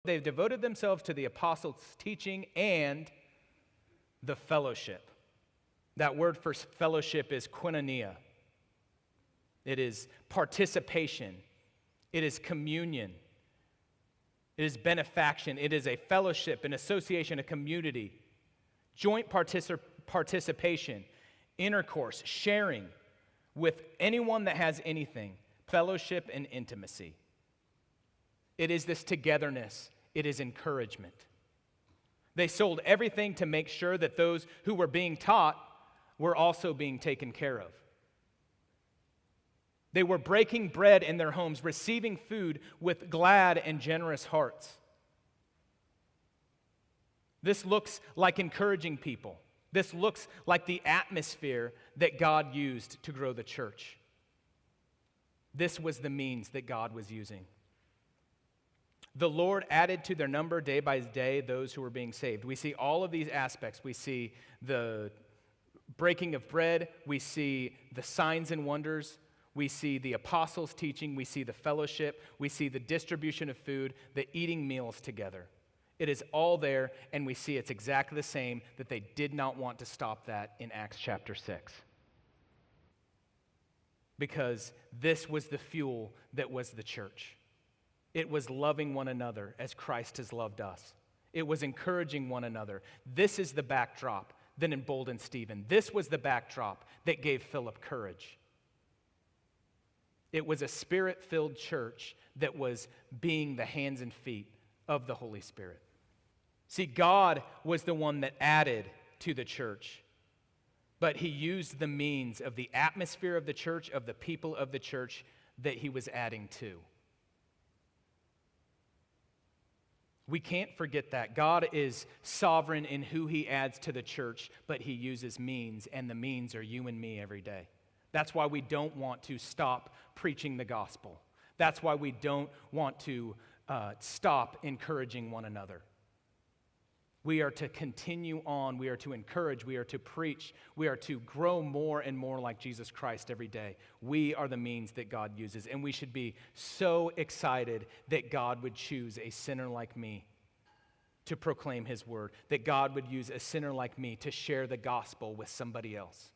They've devoted themselves to the apostles' teaching and the fellowship. That word for fellowship is koinonia. It is participation. It is communion. It is benefaction. It is a fellowship, an association, a community. Joint participation, intercourse, sharing with anyone that has anything. Fellowship and intimacy. It is this togetherness. It is encouragement. They sold everything to make sure that those who were being taught were also being taken care of. They were breaking bread in their homes, receiving food with glad and generous hearts. This looks like encouraging people. This looks like the atmosphere that God used to grow the church. This was the means that God was using. The Lord added to their number day by day those who were being saved. We see all of these aspects. We see the breaking of bread. We see the signs and wonders. We see the apostles' teaching. We see the fellowship. We see the distribution of food, the eating meals together. It is all there, and we see it's exactly the same, that they did not want to stop that in Acts chapter 6. Because this was the fuel that was the church. It was loving one another as Christ has loved us. It was encouraging one another. This is the backdrop that emboldened Stephen. This was the backdrop that gave Philip courage. It was a Spirit-filled church that was being the hands and feet of the Holy Spirit. See, God was the one that added to the church, but he used the means of the atmosphere of the church, of the people of the church that he was adding to. We can't forget that. God is sovereign in who he adds to the church, but he uses means, and the means are you and me every day. That's why we don't want to stop preaching the gospel. That's why we don't want to stop encouraging one another. We are to continue on. We are to encourage. We are to preach. We are to grow more and more like Jesus Christ every day. We are the means that God uses, and we should be so excited that God would choose a sinner like me to proclaim his word, that God would use a sinner like me to share the gospel with somebody else.